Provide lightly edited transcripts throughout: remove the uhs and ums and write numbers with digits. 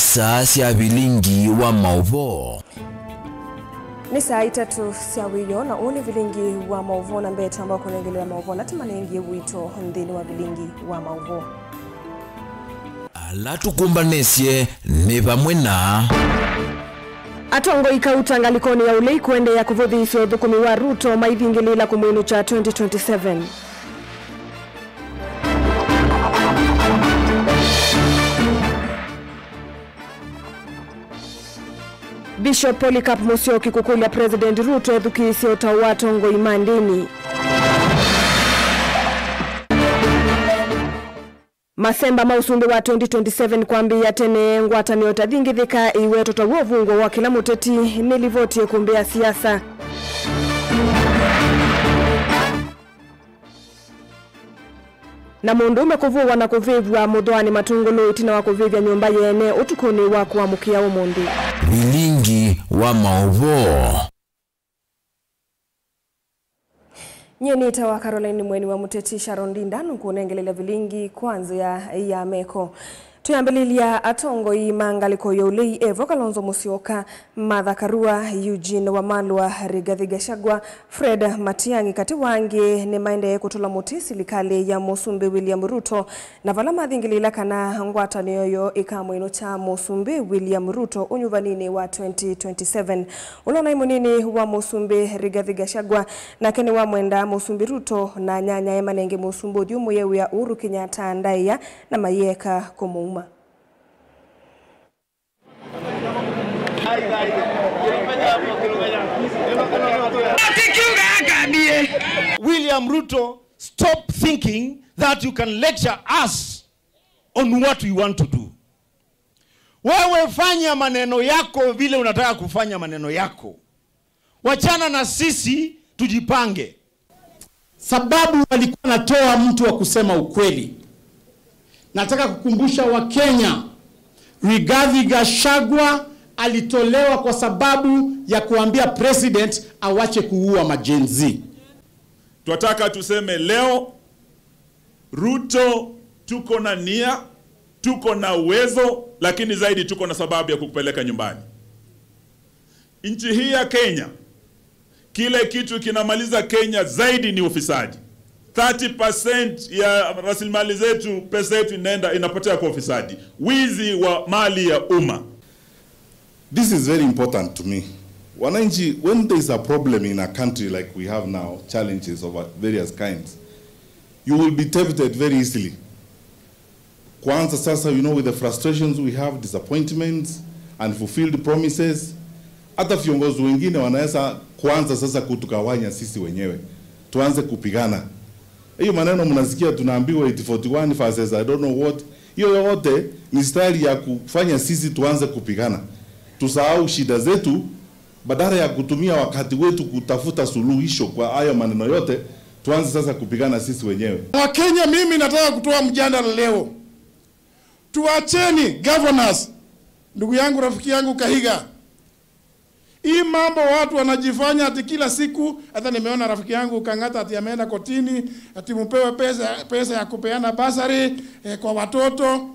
Nisa cia vilingi wa mauvo. Ni saa 3 cia wiyo na uni vilingi wa mauvo na mbeta ambao kunegelea mauvo na timanengi wito ndini wa vilingi wa mauvo. Ala tukumbanesye ni pamwe na Atongo ikauta ngalikoni ya ulei kuende ya kuvudhisyo udhukumi wa Ruto maithingilila kumwinu cha 2027. Bishop Polycarp Musyoki kukulia President Ruto edhukisi utawa Atongo imandini. Masemba mausumbi wa 2027 kwambia tene ngwata niota dhingi dhika iwe toto wovungo wa kila muteti nilivoti kumbea siasa. Na mundume kuvuwa na kuvivwa mudwani matungulu itina wa kuvivya nyumba yene utukuni wa kuamukia umundu. vilingi wa mauvo. Nyeni itawa Caroline Mweni wa muteti Sharon Ndindanu kunengelele vilingi kwanza ya meko. Tuyambelilia Atongo imangaliko yolei Evo Kalonzo Musyoka, Martha Karua, Eugene Wamalwa, Rigathi Gachagua, Fred Matiang'i kati wange ni maende kutula mutisi likali ya Musumbi William Ruto na vala mathingilila kana ngwata niyoyo ikamwino cha Musumbi William Ruto unyuvanini wa 2027. Ulona imunini wa Musumbi Rigathi Gachagua na kene wa mwenda Musumbi Ruto na nyanya emanenge Musumbi Odhiambo yewe ya Uhuru Kenyatta ndaiya na mayeka kumuma. William Ruto, stop thinking that you can lecture us on what we want to do. Wewe fanya maneno yako vile unataka kufanya maneno yako. Wachana na sisi tujipange. Sababu walikuwa natoa mtu wa kusema ukweli. Nataka kukumbusha Wakenya, Rigathi Gachagua alitolewa kwa sababu ya kuambia president awache kuua majenzi. Tunataka tuseme leo Ruto tuko na nia, tuko na uwezo, lakini zaidi tuko na sababu ya kukupeleka nyumbani. Nchi hii ya Kenya, kile kitu kinamaliza Kenya zaidi ni ufisadi. 30% ya rasilimali zetu, pesa yetu inapotea kwa ufisadi. Wizi wa mali ya umma. This is very important to me. Wananchi, when there is a problem in a country like we have now, challenges of various kinds, you will be tempted very easily. Kwanza sasa, you know, with the frustrations we have, disappointments, unfulfilled promises, hata viongozi wengine wanaweza kwanza sasa kutukawanya sisi wenyewe. Tuanze kupigana. Hiyo maneno mnasikia tunaambiwa 841 versus I don't know what. Hiyo yote ni style ya kufanya sisi tuanze kupigana. Tusahau shida zetu badala ya kutumia wakati wetu kutafuta suluhisho kwa hayo maneno yote, tuanze sasa kupigana sisi wenyewe. Wakenya, mimi nataka kutoa mjadala leo. Tuacheni governors. Ndugu yangu, rafiki yangu Kahiga. Hii mambo watu wanajifanya ati kila siku, hata nimeona rafiki yangu Kangata ati ameenda kotini ati mpewe pesa ya kupeana basari kwa watoto.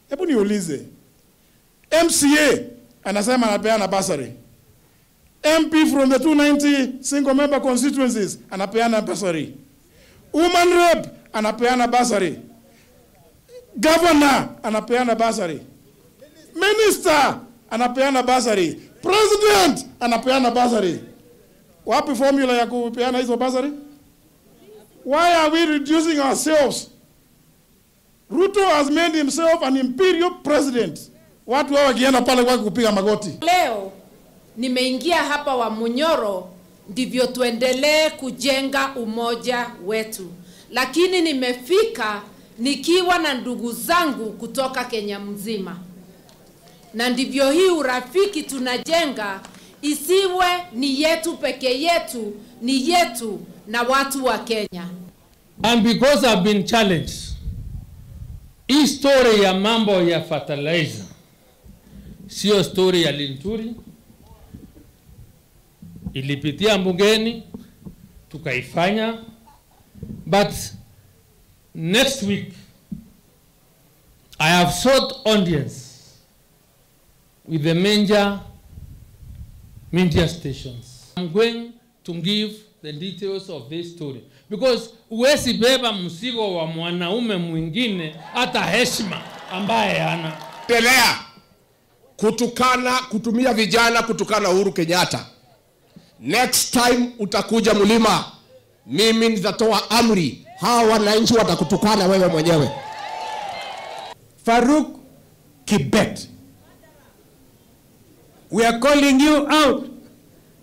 Hebu niulize. MCA anasema anapeana basari. MP from the 290 single member constituencies anapeana basari. Woman rep anapeana basari. Governor anapeana basari. Minister anapeana basari. President anapeana basari. Wapi formula ya kupeana hizo basari? Why are we reducing ourselves? Ruto has made himself an imperial president. Watu wao wakienda pale kwa kupiga magoti. Leo nimeingia hapa wa Munyoro ndivyo tuendelee kujenga umoja wetu. Lakini nimefika nikiwa na ndugu zangu kutoka Kenya mzima. Na ndivyo hii urafiki tunajenga isiwe ni yetu peke yetu, ni yetu na watu wa Kenya. And because I've been challenged, hii story ya mambo ya fertilizer sio story ya Linturi, ilipitia mbungeni tukaifanya, but next week I have sought audience with the major media stations. I'm going to give the details of this story because uwezi beba mzigo wa mwanaume mwingine hata heshima ambaye ana. Pelea kutumia vijana kutukana Uhuru Kenyatta. Next time utakuja Mlima, mimi nitatoa amri, hawa wananchi watakutukana wewe mwenyewe. Farouk Kibet, we are calling you out.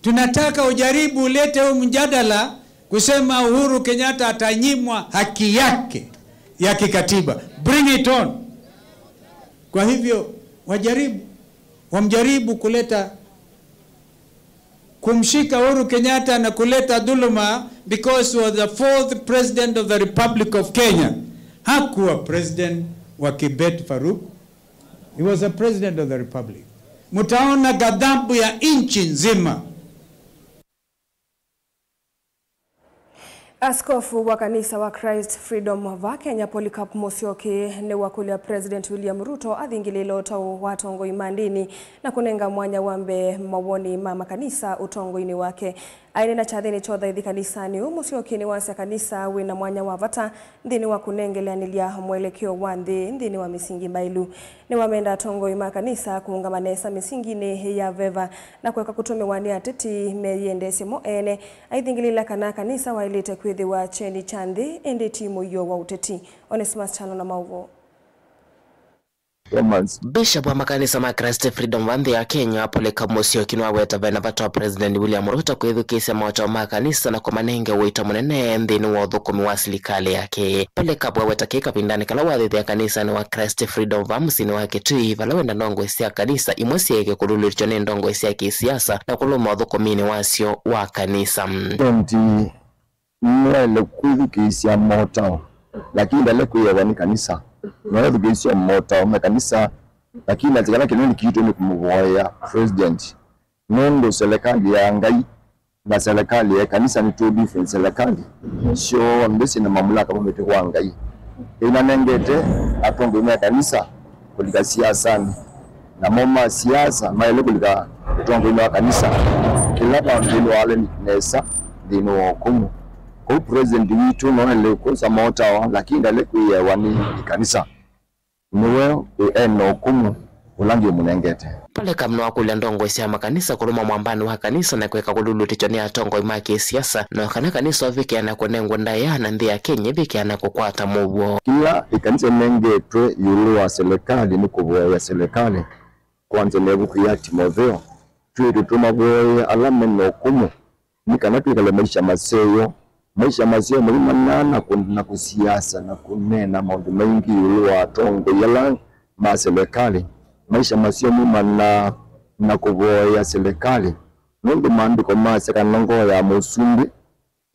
Tunataka ujaribu ulete huu mjadala kusema Uhuru Kenyatta atanyimwa haki yake ya kikatiba. Bring it on. Kwa hivyo wamjaribu kuleta kumshika Uhuru Kenyatta na kuleta dhuluma because he was the 4th president of the Republic of Kenya. Hakuwa president wa Kibet Farouk. He was a president of the Republic. Mutaona ghadhabu ya nchi nzima. Askofu wa kanisa wa Christ Freedom wa Kenya Polycarp Musyoki ni wakulia President William Ruto athingililo tau watongo imandini na kunenga mwanya wambe mawoni mama kanisa utongo-ini wake. Aine na chathini chodha ithi kanisani Musyoki ni wasa kanisa wina mwanya wa vata nthini wa kunengeleanilia mwelekeo wa nthini wa misingi mailu. Ni wamenda tongo ima kanisa kuungamanesa misingini ya veva na kuweka kutumiwani ateti meyendesi moene aithingilila kana kanisa wailite kwithi wa cheni chandi indi timu iyo wa uteti. Onesimus Chano na mauvo. Bishop wa makanisa ma Christ Freedom Vande ya Kenya Polycarp Musyoki ni waweta vena vato wa President William Ruto kuithukisya moto wa makanisa na kumanenge wita munene nthini wa uthukumi wa serikali yake. Polycarp waweta kika pindani kala wathithi ya kanisa ni wa Christ Freedom Vamsini wa Kitui vala wenda ndongo isi ya kanisa imwe siege kululuricho ni ndongo isi ya kisiasa na kuluma uthukumini wasio wa kanisa. Mwele kuithukisya moto lakini ndale kuyewa ni kanisa. Mwele kuithukisya moto mekanisa lakini atikana kinuni kitu ni kumuvoya president. Nondo serikali ya ngai na serikali ya kanisa ni two different serikali. So mbesi na mamlaka mwete kwa ngai. Inanengete atongo ime kanisa kulika siasa na moma siasa maele kulika atongo ime kanisa. Kilapa ndilo wale ni kinesa dino kumu. Kwa president witu noele kusa mota lakini ndale kuyewa ni kanisa. Niwe eno kumu ulangi munengete. Polycarp no akulia ndongo isi ya makanisa kuluma mwambani wa kanisa na kuweka kululuticho ni atongo imaki siasa na kana kanisa wavike ana kunengwa ndayana nthi ya Kenya vike ana kukwata mubo. Kila ikanisa nengetwe yulu wa serikali ni kuvoya serikali kwanza levu kuya Timotheo tuwe tumavoya alame no kumu nikana tuikale maisha maseyo mulima nana na kusiasa na kunena mambo mengi yulu wa tongo yala ma serikali maisha masio mima na kuvoya serikali nondo maandiko masaka nongo ya musumbi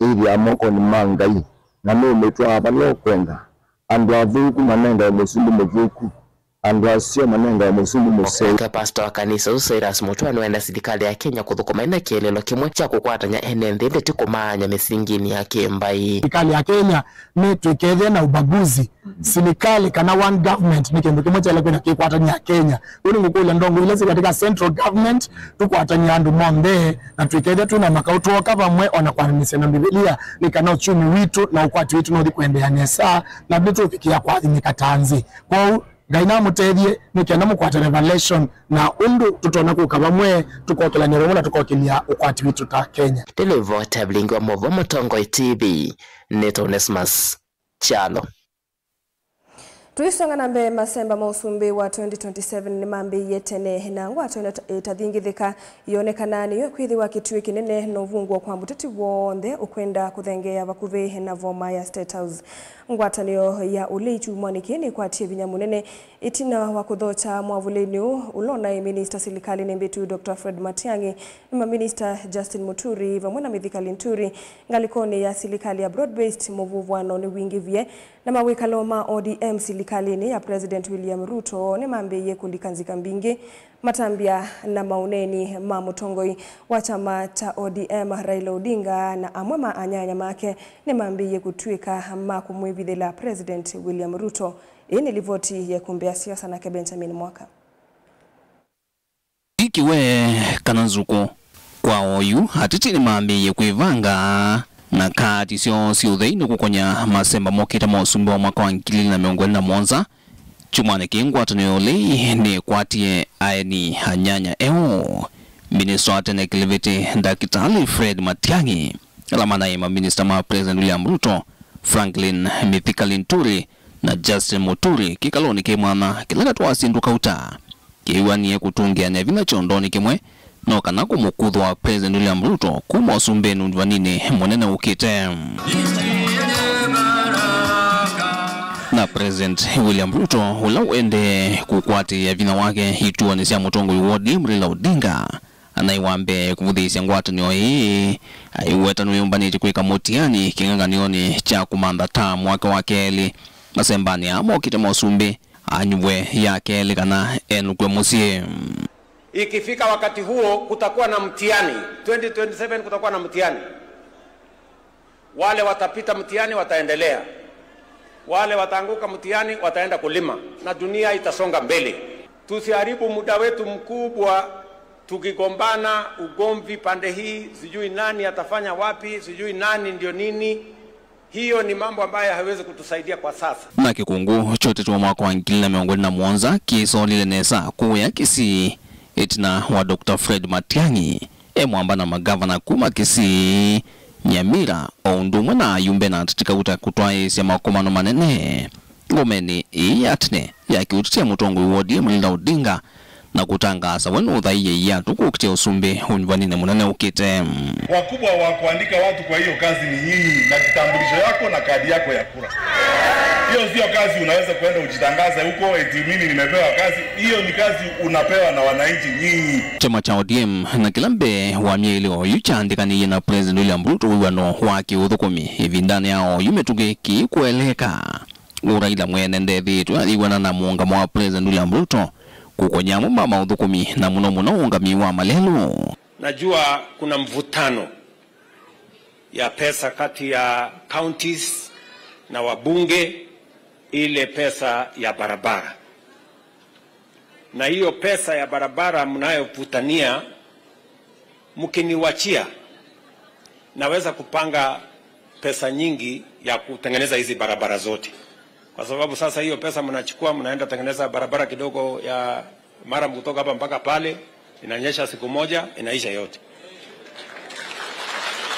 ili amoko ni mangai na no metwa abalo kwenda andu avuku manenga ya musumbi mvuku andu asio manenga ya musumbi musei. Pastor wa kanisa Cyrus Mutwano wenda serikali ya Kenya kuthukumaina kielelo kimwe cha kukwatanya ene nthindi tikumanya misingini ya kimbai. Serikali ya Kenya ni twikethe na ubaguzi. Serikali kana one government ni kindu kimwe cha kwenda kikwatanya Kenya. Uli ngukula ndongo ile katika central government tukwatanya andu monde na twikethe tuna makautu wakavamwe ona kwanisana na Biblia ni kana uchumi witu na ukwati witu no dikwendeya nesa na bitu fikia kwa thimikatanzi. Kwa gaina mutethie nikiana mukwata revelation na undu tutona kukavamwe tukokelanya romo na tukokelia ukwati witu ta Kenya. Deliver tablingi wa Movo Mutongo TV Neto Onesmus Chalo. Tuisonga nambe masemba mausumbi wa 2027 ni mambi yetene na ngwato itathingithika ionekana niyo kwithi wa kitui kinene no vungwa kwa muteti wonde ukwenda kuthengea vakuvi na voma ya State House. Ngwatanio ya ulichu mwanikini kwa vinya munene itina wa kuthocha mwavulini ulona minister serikali ni mbitu Dr. Fred Matiang'i na minister Justin Muturi vamwena mithikali nturi ngalikoni ya serikali ya broad-based muvuvwano ni wingi vie na mawikalo ma ODM serikalini ya President William Ruto ni mambi ye kulikanzika mbingi matambia na mauneni ma mutongoi wa chama cha ODM Raila Odinga na amwema anyanya make ni mambi ye kutwika ma kumwivithila President William Ruto. Hii ni livoti ya kumbea siasa na Benjamin Mwaka. ikiwe kananzuko kwa oyu hatitini mambiye kwivanga na kati sio thini kukonya masemba mokita mosumbi wa mwaka wa 2021 chumane kingwatanio lei ni kwatie aeni hanyanya Minister wa Tene Kiliviti Daktari Fred Matiang'i alamana ima Minister ma President William Ruto, Franklin Mithika Linturi na Justin Muturi kikaloni kimwana kilaga twasindu kauta kiwanie kutungia ne vina chondoni kimwe no kana kumukudho wa President William Ruto kuma osumbenu ndwanine monene ukite na President William Ruto ulauende kukwati ya vina wake hituwa ni siya mutongo ward Raila Odinga anaiwambe kuvudhisya ngwatanio hii aiwetano yumbani kuika Mutiani kinganganioni cha kumanda ta mwaka wa keli masembani amo kite mosumbi anywe ya keli kana enukwe musie. Ikifika wakati huo kutakuwa na mtihani 2027 kutakuwa na mtihani. Wale watapita mtihani wataendelea, wale wataanguka mtihani wataenda kulima na dunia itasonga mbele. Tusiharibu muda wetu mkubwa tukigombana ugomvi pande hii, sijui nani atafanya wapi, sijui nani ndio nini. Hiyo ni mambo ambayo haiwezi kutusaidia kwa sasa. Na kikungu chote tu mwaka wa 2021 kiso lile nesa kuya kisi etina wa Dr. Fred Matiang'i mwamba na magavana kuma kisi Nyamira ondumwe na yumbe na tatika uta kutwa isi ya makomano manene ngomeni iyatne ya kiutia mutongo wodi Raila Odinga na kutangaza wenu udhaiye ya tukukitia usumbi unvanine munene ukite. Wakubwa wa kuandika watu kwa hiyo kazi ni nyinyi na kitambulisho yako na kadi yako ya kura. Hiyo sio kazi unaweza kwenda ujitangaza huko eti mimi nimepewa kazi. Hiyo ni kazi unapewa na wananchi nyinyi. Chama cha ODM na kilambe wa mieleo yuchandikaniye na President William Ruto wano waki uthukumi hivi ndani yao yumetuge kikueleka Raila mwene ndethi tualiwana na muungamo wa President William Ruto kukonyamu mama uthukumi na muno ungami wa malelu. Najua kuna mvutano ya pesa kati ya counties na wabunge, ile pesa ya barabara. Na hiyo pesa ya barabara mnayoputania mkiniwachia naweza kupanga pesa nyingi ya kutengeneza hizi barabara zote. Kwa sababu sasa hiyo pesa mnachukua mnaenda tengeneza barabara kidogo ya mara kutoka hapa mpaka pale, inanyesha siku moja inaisha yote.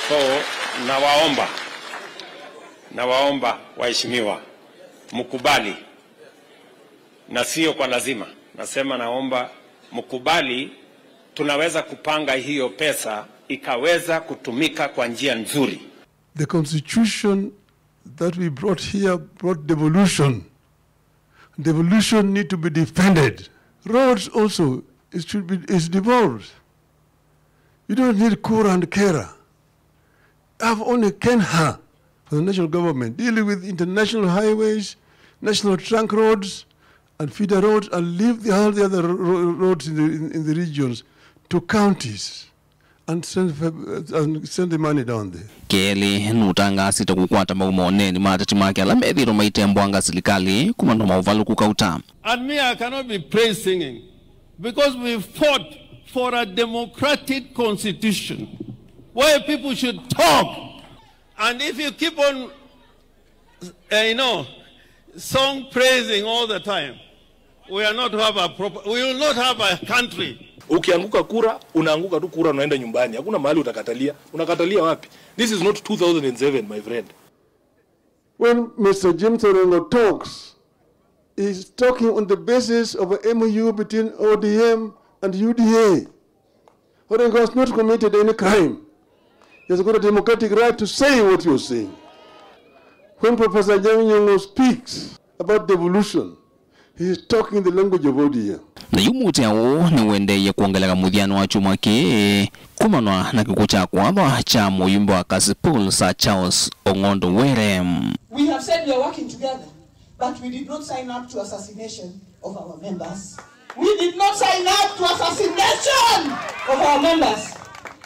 So nawaomba waheshimiwa mkubali, na sio kwa lazima, nasema naomba mkubali, tunaweza kupanga hiyo pesa ikaweza kutumika kwa njia nzuri. The constitution that we brought here brought devolution. Devolution need to be defended. Roads also is devolved. You don't need Kura and Kera. Have only Kenha for the national government dealing with international highways, national trunk roads, and feeder roads, and leave all the other roads in the regions to counties. And send the money down there. Keli nutanga sita kukwata maumone ni matati make alamedhiro maitembwanga serikali kumano mauvalu kukauta. And me, I cannot be praise singing because we fought for a democratic constitution where people should talk. And if you keep on, song praising all the time, we will not have a country. Ukianguka kura, unaanguka tu kura unaenda nyumbani. Hakuna mahali utakatalia. Unakatalia wapi? This is not 2007, my friend. When Mr. James Orengo talks, he's talking on the basis of a MOU between ODM and UDA. Orengo has not committed any crime. He has got a democratic right to say what you're saying. When Professor Nyong'o speaks about devolution, he is talking the language of ODM. Na yumuti yao ni wende ya kuongeleka mudhiano wa chuma ki kumanwa na kikucha kwa cha muyumbo wa Kasipul sa Charles Ong'ondo Were. We have said we are working together, but we did not sign up to assassination of our members. We did not sign up to assassination of our members.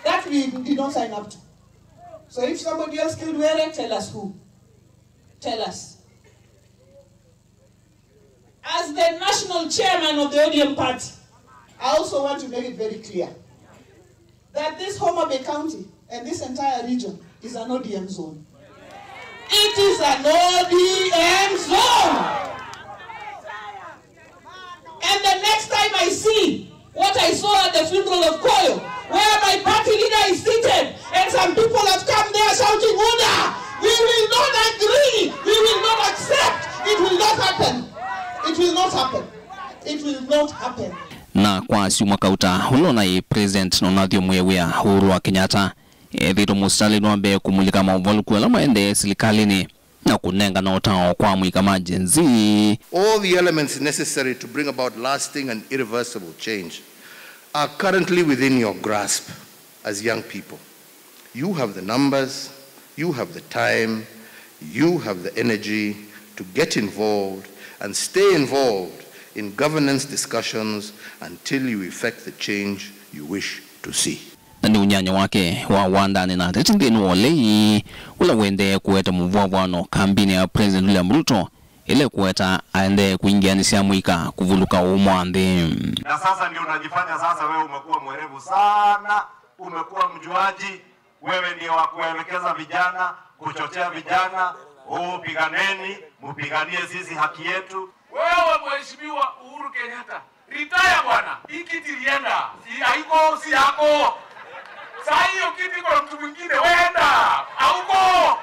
That we did not sign up to. So if somebody else killed Were, tell us who. Tell us. As the national chairman of the ODM party, I also want to make it very clear that this Homa Bay County and this entire region is an ODM zone. It is an ODM zone. And the next time I see what I saw at the funeral of Koyo, where my party leader is seated and some people have come there shouting, "Order!" We will not agree. We will not accept. It will not happen. It will not happen. It will not happen. Na kwa siuma kauta hulona President Nonathio Mwewea Uhuru wa Kenyatta Vito Mustali nwambe kumulika mauvolu kuela maende silikalini na kunenga na otao kwa mwikama jenzi. All the elements necessary to bring about lasting and irreversible change are currently within your grasp as young people. You have the numbers, you have the time, you have the energy to get involved and stay involved in governance discussions until you effect the change you wish to see. Ni unyanya wake wa wandani na tetingeni walei ula wende kuweta mvuavwano kambini ya President William Ruto ile kuweta aende kuingia nisi ya mwika kuvuluka umwandi. Na sasa ndio unajifanya sasa wewe umekuwa mwerevu sana, umekuwa mjuaji, wewe ndio wa kuelekeza vijana, kuchochea vijana, piganeni, mupiganie sisi haki yetu. Wewe mheshimiwa Uhuru Kenyatta, retire bwana. Hii kiti ilienda. Haiko si yako. Sasa hiyo kiti kwa mtu mwingine wenda. Hauko.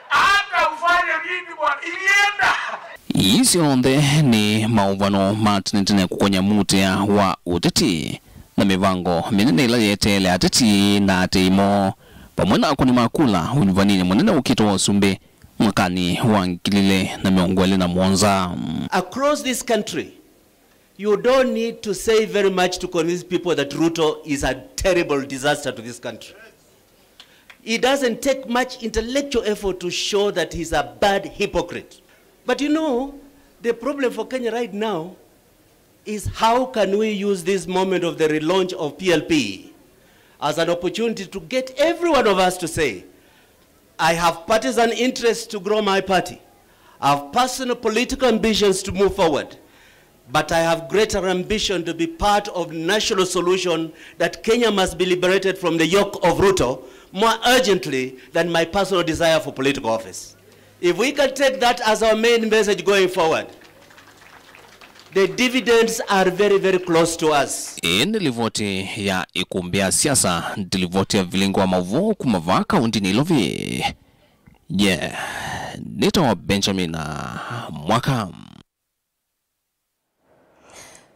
Hata ufanye nini bwana? Ilienda. Isi onde ni mauvano matinitine kukonya mutea wa uteti na mivango minene ila yetele ateti na ateimo pamwena kuni makula univanini mwenene ukito wa sumbe mwakani wangilile na miongwele na mwonza. Across this country, you don't need to say very much to convince people that Ruto is a terrible disaster to this country. It doesn't take much intellectual effort to show that he's a bad hypocrite. But you know, the problem for Kenya right now is how can we use this moment of the relaunch of PLP as an opportunity to get every one of us to say, I have partisan interests to grow my party. I have personal political ambitions to move forward. But I have greater ambition to be part of national solution that Kenya must be liberated from the yoke of Ruto more urgently than my personal desire for political office. If we can take that as our main message going forward, the dividends are very, very close to us. Nilivoti ya ikumbia siasa, nilivoti ya vilingo wa mavu kumavaka undi nilovi. Nito wa Benjamin mwaka.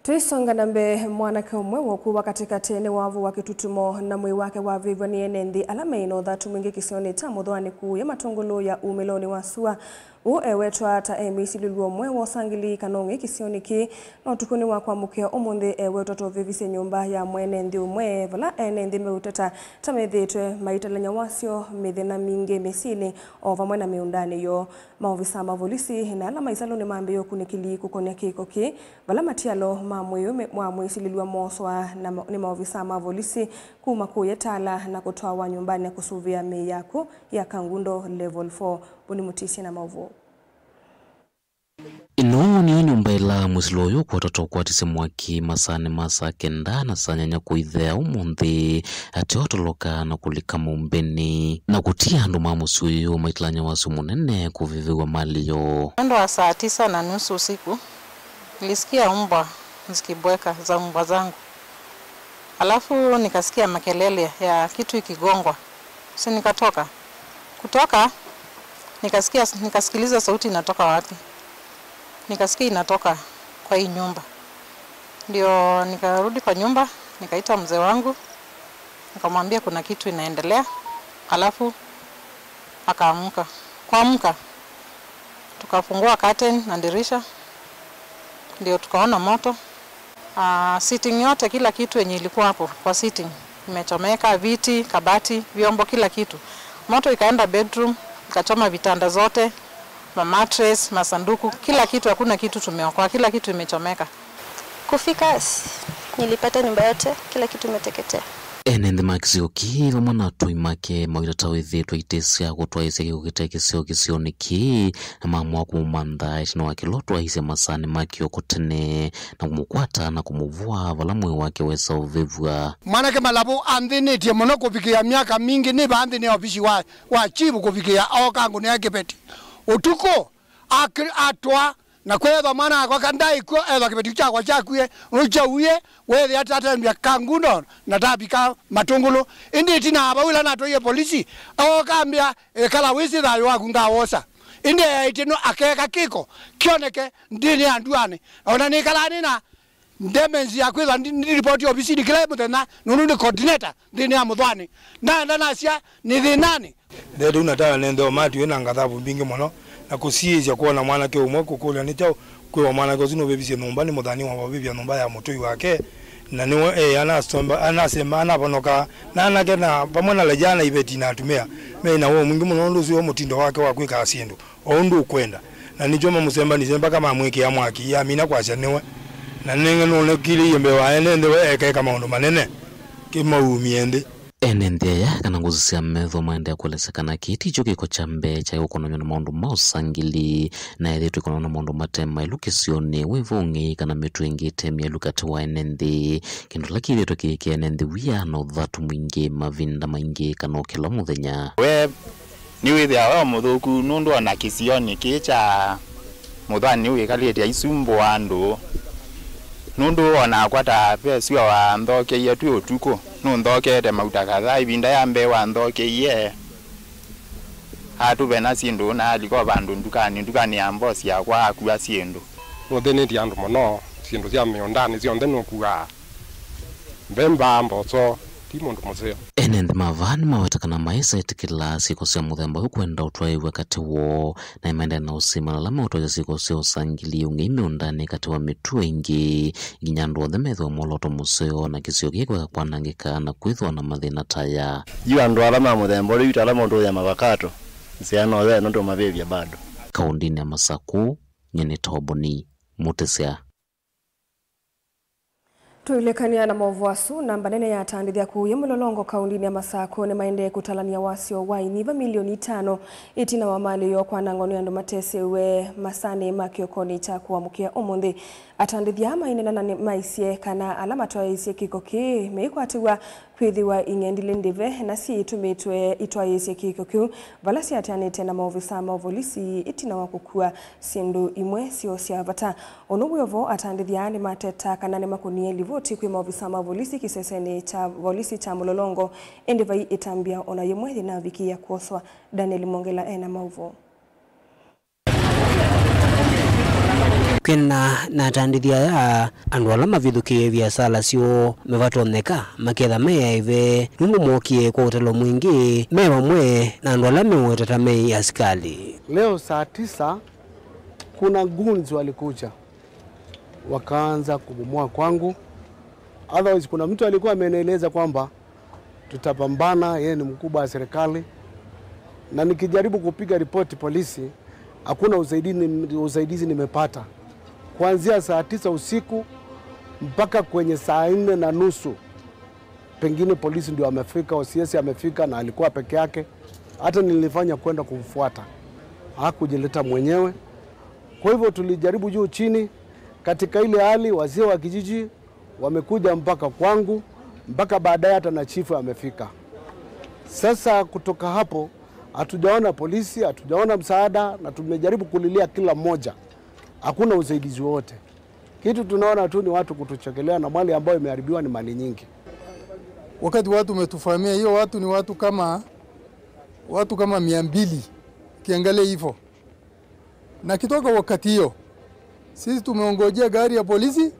Tuisonga nambe mwanake umwe wokuwa katika tene wavu wa kitutumo na mwi wake wa vivyo ni enendi alame inodha tumingi kisioni tamudhwani kuu ya matongolo ya umeloni wa sua wetwa ata emisi lulwo mwe wosangili kanongi kisioni ki na utukuni wa kwa mukeo umundi wetwa to vivise nyumba ya mwenendi umwe vala enendi meutata tamedhetwe maitalanya wasio mithina mingi mesini ova mwena miundani yo maovisa mavolisi na alama isalone mambe yo kunikili kukonya kiko ki vala matialo mamweyo mwamuisililwa moswa na ni maovisa mavolisi kuma kuyetala na kutoa wa nyumbani ya kusuvia mei yako ya Kangundo level 4 buni mutisi na mauvo. Ino ni nyumba ila musiloyo kwa toto kwa tisemwaki masane masa kenda na sanyanya kuithea umundi ati otoloka na kulika mumbeni na kutia ndo mamusuyo maitlanya wasu munene kuviviwa mali yo. Mwendo wa saa 9:30 usiku nilisikia mbwa zikibweka za mbwa zangu. Alafu nikasikia makelele ya kitu ikigongwa. Si nikatoka. Kutoka nikasikiliza sauti inatoka wapi. Nikasikia inatoka kwa hii nyumba. Ndio nikarudi kwa nyumba, nikaita mzee wangu. Nikamwambia kuna kitu inaendelea. Alafu akaamka. Kuamka tukafungua curtain na dirisha. Ndio tukaona moto. Sitting yote kila kitu yenye ilikuwa hapo kwa sitting imechomeka, viti, kabati, vyombo, kila kitu. Moto ikaenda bedroom, ikachoma vitanda zote, mattress, masanduku, kila kitu, hakuna kitu tumeokoa, kila kitu imechomeka. Kufika nilipata nyumba yote, kila kitu imeteketea. Enende makisio ki vamwana tuimake mawira tawithi twaitesya gutwaisya gigukite kisio niki mamwa kumanda ishino wakilo twaisya masani makio kutene na kumukwata na kumuvua vala mwe wake wesa uvivwa mwanake malabu andhinetie muno kufikia miaka mingi ni bandhine ofici wa chibu kufikia okangu ni akipeti utuko atwa na kwetha mwana akwa kandai ko etha kibeti chakwa chakwie uchawie wethi atatembia kangundo na tabika matungulu indi tina abawila na toye polisi okambia kala wisi thayo wakunga wosa indi itino akeka kiko kioneke ndini anduane ona ni kala nina ndemenzi yakwetha ndi report office ni kile mutena nunu ni coordinator ndini amuthwani na nasia ni thinani ndedu unataka nende omatu ina ngathabu bingi muno na kusiizya kuona mwana ke umwe kukulia ni chao kwa mwana ko zino bebisi numba ni muthani wa bibia numba ya mutui wake na niwe anasema anaponoka na anake na pamona lejana ibeti na atumia me na wo mwingi muno ndo sio mutindo wake wa kwika asindu ondu kwenda na nijoma musemba nizemba kama mwiki ya mwaki ya mina kwa chanewe na ninge no kili yembe wa ende we eke kama ndo manene kimaumiende enenthea kana nguzisia metho maende kuelesekana kiti cho kiko chambe cha ukononya na maundu mausangili na ethitu ikononya na maundu matema ilukisioni wivungi kana mitu ingite mielukati wa enenthi kindu lakiri tokikia enenthi wia na uthatu mwingi mavinda maingi kana ukila muthenya we ni withia wa muthuku nundu ona kisioni kicha muthani wikaliete isumbu andu nundu ona kwata pesi wa nthoke ya tu utuko nunthokete mauta kadhaa ibinda ya mbewa nthoke hatu bena sindu na aliko bandu ndukani ya mbosi ya kwa akuwa sindu mutheni andu muno sindu cia miondani cionthe nukuga mbemba mboco ti mundu museo enende mavani mawetakana maisa itikila siko cia muthemba ukwenda utwaiwe kati wo na imende na usima lama utwaja siko cia usangili unge imiundani kati wa mitu ingi nginyandu othe methwa moloto museo na kisio gikwa kwanangika na kwithwa na mathina taya yu andu alama muthemba uri yuta alama undu ya mavakato nsiano othe ndo mavevya bado kaundini ya Masaku nyene Toboni Mutesia Tuilekania na movuasu namba nene ya tandithia kuya mulolongo kaundini ya Masako ne maende kutalania wasio wainiva milioni 5 itina wa mali yo kwa nangono ya ndomatese we masane makiokoni cha kuamukia umundi atandithia maine na maisie kana alama twaisye kikoki meikwatiwa kwithiwa ingendile ndive na si itumitwe itwaisye kikoki valasi atanite na maovisa maovolisi itina wa kukua sindu imwe sio siavata onubuyovo atandithia ni mateta kana ne makunie livoti kwa maovisa maovolisi kisesene cha volisi cha mulolongo endivai itambia ona yemwethi na viki ya kuoswa Daniel Mongela ena mauvo kwena na tandithia ya andu ala mavithukie biasala sio mevatoneka maketha meive numu mokie kwa utalo mwingi mewa mwe na andu ala mewetata mei askali. Leo saa 9 kuna goons walikuja wakaanza kubomoa kwangu. Otherwise kuna mtu alikuwa amenieleza kwamba tutapambana, yeye ni mkubwa wa serikali, na nikijaribu kupiga ripoti polisi hakuna usaidizi nimepata. Kuanzia saa 9 usiku mpaka kwenye saa 4:30 pengine polisi ndio amefika, OCS amefika na alikuwa peke yake. Hata nilifanya kwenda kumfuata, hakujileta mwenyewe. Kwa hivyo tulijaribu juu chini. Katika ile hali wazee wa kijiji wamekuja mpaka kwangu, mpaka baadaye hata na chifu amefika. Sasa kutoka hapo hatujaona polisi, hatujaona msaada, na tumejaribu kulilia kila mmoja. Hakuna usaidizi wote. Kitu tunaona tu ni watu kutuchekelea, na mali ambayo imeharibiwa ni mali nyingi. Wakati watu umetufahamia hiyo watu ni watu kama 200 kiangalia hivyo. Na kitoka wakati hiyo sisi tumeongojea gari ya polisi,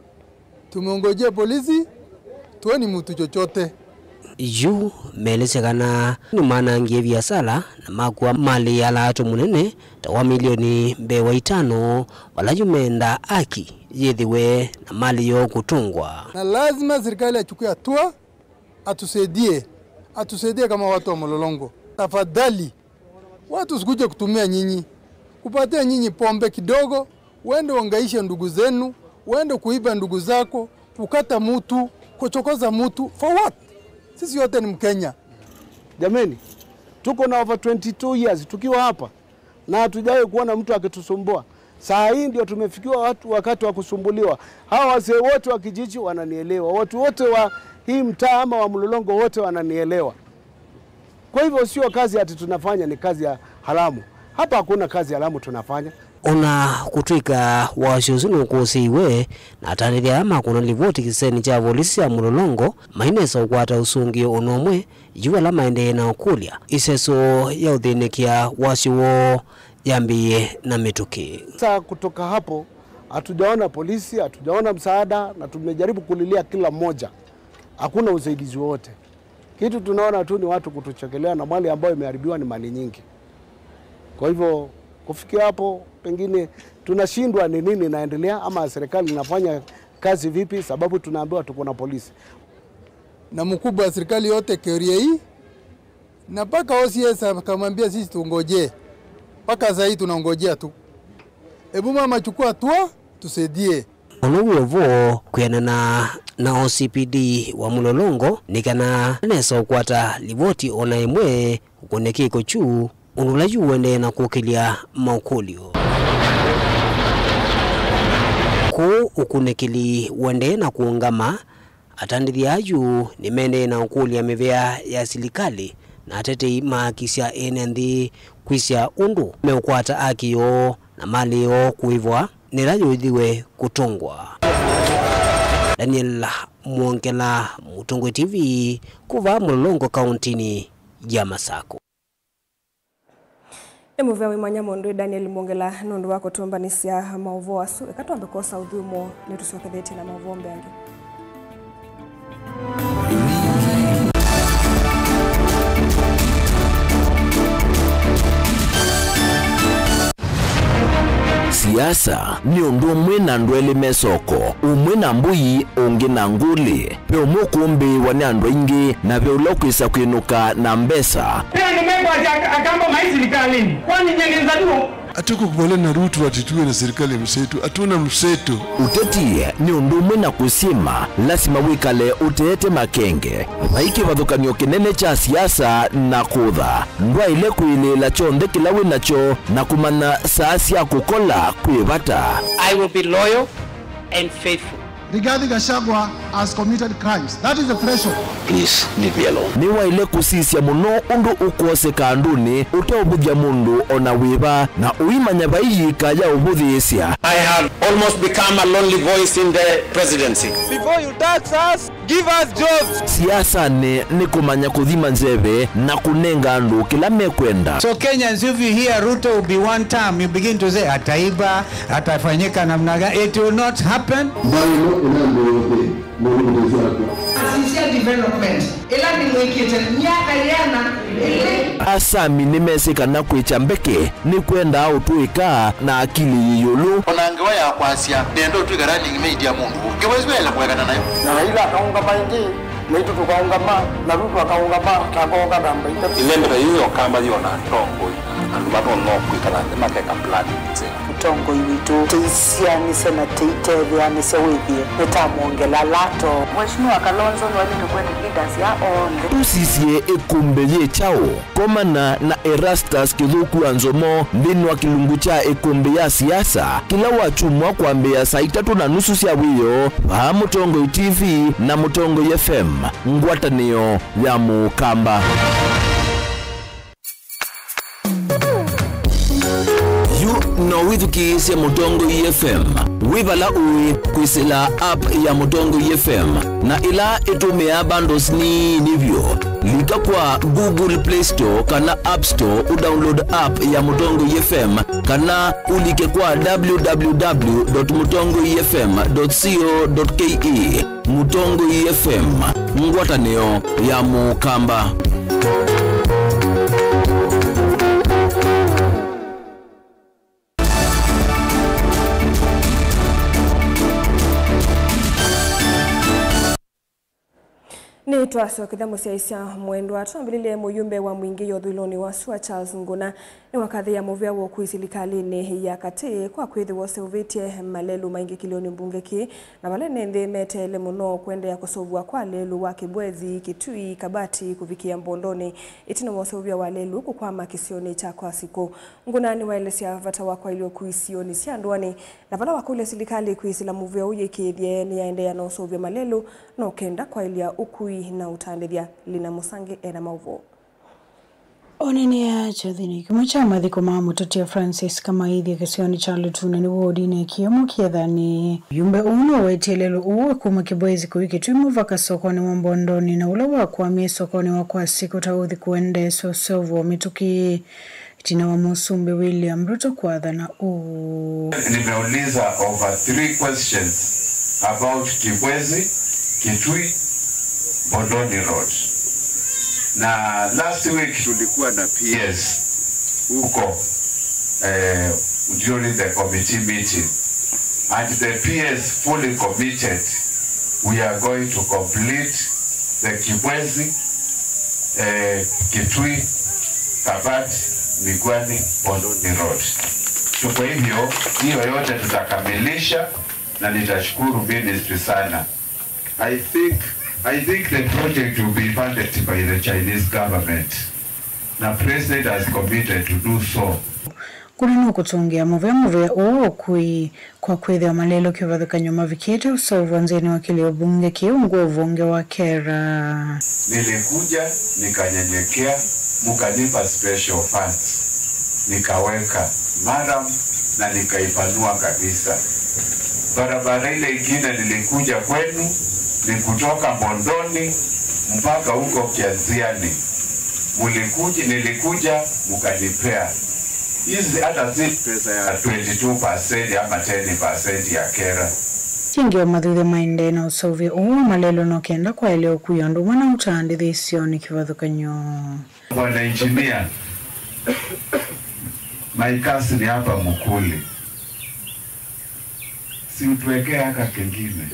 tumeongojea polisi tuoni mtu chochote. Yu melesekana ni manangie biasala na makwa mali ya latu munene tawa milioni mbewa 5 wala jumenda aki yethiwe na mali yo kutungwa. Na lazima serikali achukue hatua, atusaidie kama watu wa Mulolongo. Tafadhali watu sikuje kutumia nyinyi, kupatia nyinyi pombe kidogo, uende wangaisha ndugu zenu, uende kuiba ndugu zako, kukata mtu, kuchokoza mtu, for what? Sisi wote ni Mkenya. Jameni, tuko na over 22 years tukiwa hapa na hatujawahi kuona mtu akitusumbua. Saa hii ndio tumefikiwa wakati wa kusumbuliwa. Hawa wazee wote wa kijiji wananielewa. Watu wote wa hii mtaa ama wa Mlolongo wote wananielewa. Kwa hivyo sio kazi ati tunafanya ni kazi ya haramu. Hapa hakuna kazi ya haramu tunafanya. Ona kutwika washuzunu kusiwe na tanithia ama kuna livoti kiseni cha polisi ya Mlolongo mainesa ukwata usungi onomwe jua la maende na okulia iseso ya uthinikia wasiwo yambie na mituki. Sasa kutoka hapo hatujaona polisi, hatujaona msaada na tumejaribu kulilia kila mmoja. Hakuna usaidizi wote. Kitu tunaona tu ni watu kutuchekelea na mali ambayo imeharibiwa ni mali nyingi. Kwa hivyo kufikia hapo pengine tunashindwa ni nini inaendelea ama serikali inafanya kazi vipi, sababu tunaambiwa tuko na polisi. Na mkubwa wa serikali yote keria hii na paka OCS akamwambia sisi tungoje. Paka sasa hii tunangojea tu. Hebu mama chukua hatua tusaidie. Onuwo kwenana na OCPD wa Mlolongo nikana nesa ukwata livoti ona imwe ukoneke iko chu unulaju wende na kukilia maukulio. Ku ukunekili wende na kuungama atandithia aju ni mende na ukulia mevea ya silikali na atete maakisya enendi kwisya undu meukwata akiyo na mali yo kuivwa nirayuthiwe kutungwa. Daniel Mwongela, Mutongwe TV, kuva Mlolongo kauntini ya Masako. Emuvewe manyamondo Daniel Mwongela nundu wako tumbanisia mauvo asu ekatwambe kosa udhumo netusokedeti na mauvo mbengi. Siasa ni undu umwe na ndwele mesoko umwe na mbui ungi na nguli pe umukumbi wani andu ingi na pe ulokwisa kwinuka na mbesa pia nimekwa akamba maisilikalini kwani nyengenzaduo Atuko kubaliana na Ruto atituwe na serikali mseto, atuna mseto. Uteti ni undu umwe na kusima, lazima wikale utete makenge. Maiki wathukanio kinene cha siasa na kutha. Ndwa ile kuilila chonde kilawi nacho na kumana saasi ya kukola kuivata. I will be loyal and faithful. Rigathi Gachagua has committed crimes. That is the threshold. Please leave me alone. Ni wa ile kusisya muno undu ukose kanduni uteobuthia mundu ona wiba na uimanya baiyi kaya ubuthiisya. I have almost become a lonely voice in the presidency. Before you tax us, give us jobs. Siasa ni kumanya kuthima nzeve na kunenga andu kila mekwenda. So Kenyans, if you hear Ruto will be one term, you begin to say ataiba, atafanyika namna gani. It will not happen. Sincere development. Ela ni mwekete miaka yana Asami nimesika na kuichambeke ni kwenda utuika na akili yiyulu. Onangewa ya kwasia dendo tuigarani media mungu. Gewezwela kuwekana nayo. Na Raila akaungama ingi, Naitu tukaungama, na Ruto akaungama, kagonga namba ita. Ilembe hiyo kama hiyo na tongo. Andumato no kuikana makeka plan. Tongo yitu teisia ni sena teitevya ni sewithie nitamuongela lato Mheshimiwa Kalonzo ni wali tukwenda leaders ya onde Tusisie ekumbe ye chao komana na Erastus Kithuku Anzomo ndini wa kilungu cha ekumbe ya siasa kila wachumwa kuambia saa 3:30 cia wiyo wa Mutongo TV na Mutongo FM ngwatanio ya Mukamba. No withukise Mutongo FM wivala ui kwisila app ya Mutongo FM na ila itumia bundles ni nivyo lika kwa Google Play Store kana App Store udownload app ya Mutongo FM kana ulike kwa www.mutongofm.co.ke. Mutongo FM ngwatanio ya Mukamba. Ni twacoketha muciaicia mwendwa twambililie muyumbe wa mwingi yothuloni wa Sua Charles Nguna ni wakathi ya muvea wa kui silikalini ya kati kwa kwithiwa seuvitie malelu maingi kilioni mbungeki na wale nende metele muno kwendea kusovua kwa lelu wa Kibwezi, Kitui, Kabati kuvikia Mbondoni itina wasovia wa lelu kukwama kisioni cha kwa siku. Nguna ni waelesia vata wakwa ilio kuisioni siandwani na vala wakule silikali kuisila muvea uye kithie ni yaendea na usovia malelu no kenda kwa ilia ukui na utandithia Lina Musange ena mauvo. Oneni ya chathini kimocha mathiko ma mutoti Francis Kamaithi kisioni cha Lutuna ni wodine kiyomo kiethani yumbe uno wetelelo uwe kuma Kibwezi kuwiki tuimuvaka sokoni wa Mbondoni na ula wa kuamie sokoni wa kwa siku tauthi kuende sosovo mituki itina wa Musumbi William Ruto kwa dhana Nimeuliza over 3 questions about Kibwezi, Kitui, Mbondoni Road. Na last week tulikuwa na PS huko during the committee meeting, and the PS fully committed. We are going to complete the Kibwezi, Kitui, Kabati, Migwani, Mbondoni Road. Kwa hivyo hiyo yote tutakamilisha na nitashukuru ministry sana. I think the project will be funded by the Chinese government. The president has committed to do so. Kuna nukutungia muvea kui kwa kwethe wa malelo kivathika nyuma vikita usovu wanzeni wakili wa bunge kiungu uvunge wa kera. Nilikuja, nikanyenyekea, mukanipa special funds. Nikaweka madam na nikaipanua kabisa. Barabara ile ingine nilikuja kwenu ni kutoka Mbondoni mpaka huko Kianziani. Nilikuja mukanipea. Hizi hata si pesa ya 22% ama 10% ya kera. Tingi wa mathuthe mainde na usovi uwa malelo no kenda kwa eleo kuyandu mwana utandi thisioni kivathuka nyo. Bwana engineer, my cousin hapa Mukuli. Si utuwekee haka kengine.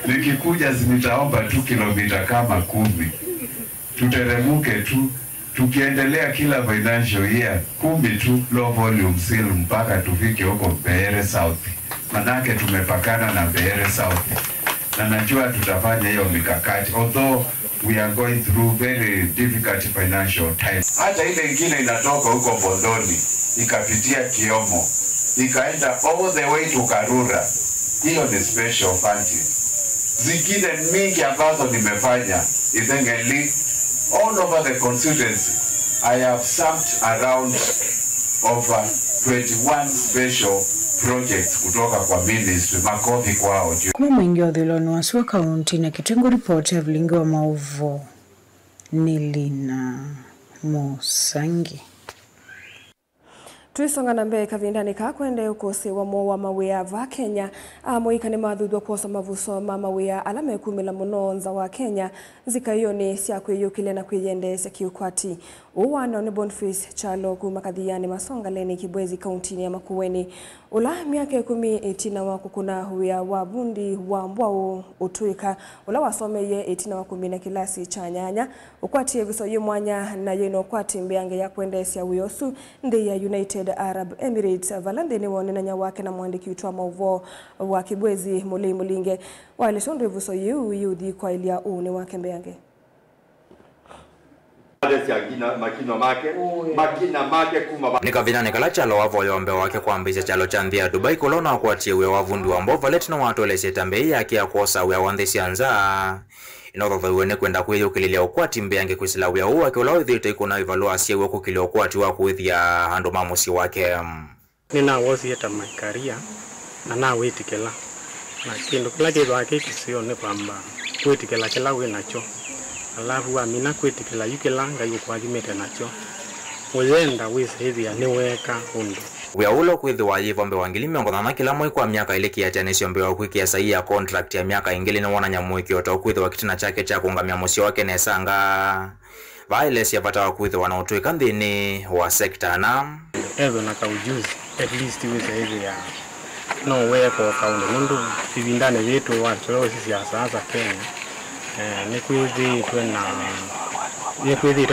Nikikuja nitaomba tu kilomita kama 10. Tuteremuke tu. Tukiendelea kila financial year 10 tu low volume seal mpaka tufike huko Mbeere South. Manake tumepakana na Mbeere South. Na najua tutafanya hiyo mikakati. Although we are going through very difficult financial times. Hata ile ingine inatoka huko Mbondoni, ikapitia Kiomo, ikaenda all the way to Karura. Hiyo ni special funding. Zingine mingi ambazo nimefanya, Ithengeli, all over the constituency, I have summed around over 21 special projects kutoka kwa ministry. Makofi kwao. Kuma mwingi wa dhiloni wa Sua County na kitengo report ya vilingi wa mauvo ni Lina Musangi. Tuisonga na mbele kavindani kakwende ukose wa mowa mawea va Kenya moikane mathudwa kuosa mavuso mawea alame kumila munonza wa Kenya zika hiyo ni siakwe yukile na kuyendesya kiukwati uwana ni Boniface Chalo kumakadhiani Masonga leni Kibwezi kaunti ya Makueni ula miaka 10 itina wa kukuna huya wa bundi wa mbwao utuika ula wasomeye itina wa 10 na kilasi cha nyanya ukwati viso yumwanya na yeno kwati mbiange ya kuendesya uyosu ndi ya United Arab Emirates valandeni wonena nyawake na mwandiki utwa mauvo wa Kibwezi Mulinge wale sonde viso yudhi kwa ilia uni wake mbiange Nikavina nikala chalo wavo yombe wake kuambisha chalo chandia Dubai kolona kuatie uwe wavundi wa mbova letina watu walese tambei yake ya kuosa uwe wandesi anza inotho wene kwenda kuyo kililia ukwati mbeange kwisila uwe uwa kiolao dhito ikuna ivalua asia uwe kukilia ukwati wa kuithia hando mamusi wake nina wazi yeta my career na witikela na kindu kila kitu wake kisione kwamba witikela kila we nacho alafu amina kwitikila yukilanga yukwagimete nacho muzenda wisevia niweka undu Wea ulo kwithiwa yivombe wangili miongona kila mwe kwa miaka ile kiachanisio mbewa kwikia sahi ya contract ya miaka ingili ni wana nyamwiki oto kwithiwa kitina chake cha kungamia musi wake nesanga vailesi ya pata wa kwithiwa na utuika ndini wa sekta na ezo na kaujuzi at least wisevia no weko kaundu mundu ibindane vitu watu siasa za Kenya ni kwithitwe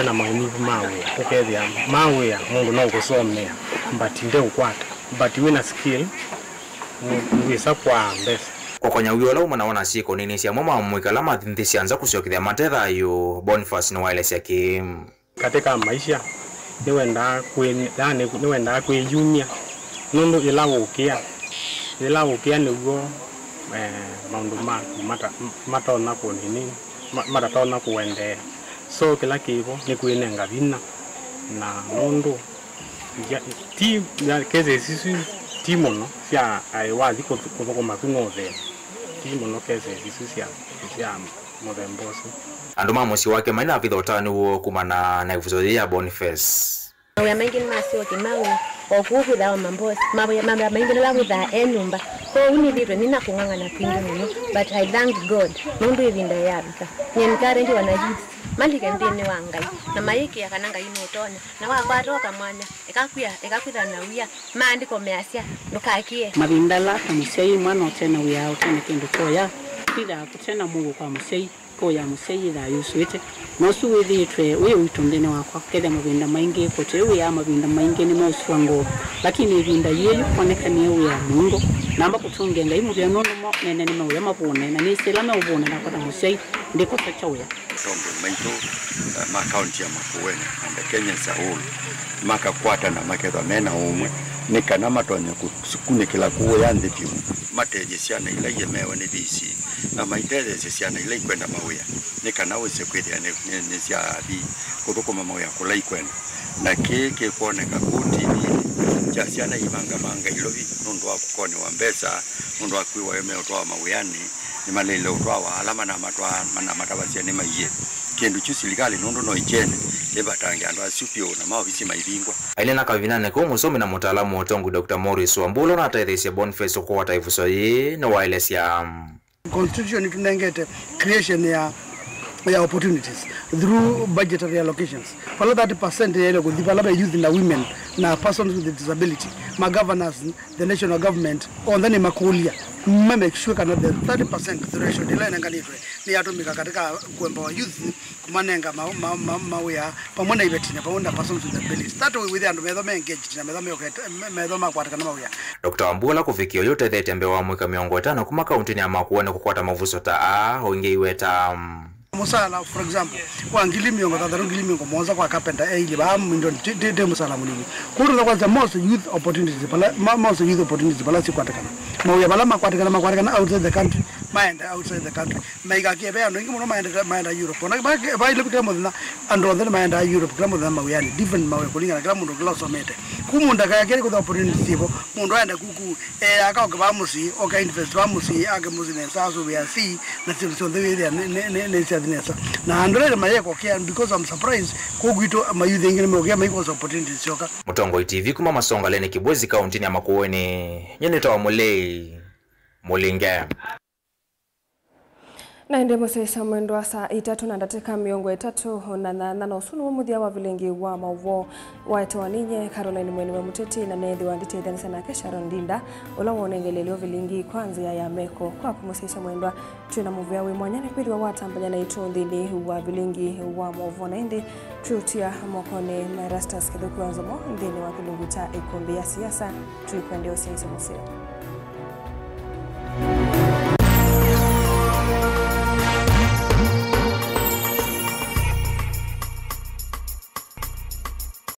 na maumivu mawe ukethia mawe ya mundu no gusomea but nde ukwata but wina skill wisa kwa mbesa kokonya wiola umanaona siko nini cia mama mwikala mathinthi cianza kuciokithia matetha yu Boniface ni waile ciaki katika maisha niwenda kwiyumia nundu ila ukia niguo maundu matona kunini matatona kuendea so kila kivo ni kwinenga vina na nundu keze sisi timono cia aiwathi kuthukuma kunothe timono keze sisi cia muthembosi andu ma muci wake maina vithotani wo kumana na ivuzo ya Boniface ya maingi masi okimau okuku dawa mambosi mambo maingi la witha enyumba so uniditwe nina kungangana kwingi muno but I thank God mundu ivinda yabika nyenkarenge wanajisi malike ndini wangai na maiki yakananga inotonya na wakwatoka mwanya ekakwira na wia maandiko measia nukakie mabindala kamusei mwana tena wia utene kendo toya kila kutena Mungu kwa musei ko ya musei da yuswete no suwithitwe we utondene wakwa kethe mabinda maingi kote we ya mabinda maingi ni moswango lakini ibinda yeyo konekanie we ya Mungu namba kutunge ngai mu bya nono mo nene ni mawe mabone na ni selama ubone na kwa musei ndiko tachawe tombo maito ma county ya Makueni and Kenya Saul maka kwata na maketho mena umwe nikana matonya kusukune kila kuo yande piu mateje ciana ila yemewe ni bisi na maiteze ciana ila ikwenda mawia nikana wese kwethia ni cia bi kuthukuma mawia kula ikwenda na keke kuoneka kuti ni cha ciana manga ilovi nundu wa kukoni wa mbesa nundu wa kwiwa yemeo twa mawiani ni malele utwa wa alama na matabacia ni maiye kindu chu serikali nundu no ichene lebatange andu asupio na maofisi maivingwa aile na kavinane ko musomi na mutaalamu otongu Dr. Morris Wambulo na taithisia Boniface ko taivuso yi no wireless ya constitution tunengete creation ya opportunities through budgetary allocations. Follow 30% ya ile kudhibala youth na women na persons with disability. Ma governors, the national government, on the makulia. Make sure kana the 30% threshold ile inanganitwe ni atumika katika kuempower youth kumanenga mawea pamoja ibetina pamoja persons with disability. That way with and medho engaged na medho kwa kana mawea. Dr. Wambula kufikio yote thetembe wa mwaka miongo 5 kuma kaunti ya Makueni kukwata mavuso ta hoingeiweta musala for example kwa ngili miongo 3 ngili miongo moza kwa carpenter ile ba milioni tete musala munini kuru kwa most youth opportunities pala si kwatakana mauya bala makwatakana outside the country maenda outside the country maiga kiebe ando ngi maenda Europe na ba ile kama mudna ando ndene maenda Europe kama mudna mauyani different mauya kulinga kama mundu kila somete kumunda kaya kile kwa opportunities ipo mundu aenda kuku akao ba musi oka invest ba musi age musi ne sazo we see na sio ndio ne nesa na andole mayeko kia because I'm surprised kugwito mayuthi ngine meogia maiko opportunities yoka Mutongo TV kuma masonga lene Kibwezi kaunti ya Makueni nyeneta mulei mulinge na ndemo sesa mwendo wa saa 3 na ndateka miongo 3 na usunu muthia wa vilengi wa mauvo waete waninye Caroline Mweni wa Muteti na nethi wa ndite thanisa na kesha Rondinda ula wonengeleleo vilingi kwanza ya meko kwa kumusisa mwendo tuna muvia we mwanyane kweli wa watambanya na itundi ni wa vilingi wa mauvo na indi tutia mokone na Rastas kidogo kwanza mo ndini wa kilungu cha ikombi ya siasa tuikwendeo siasa museo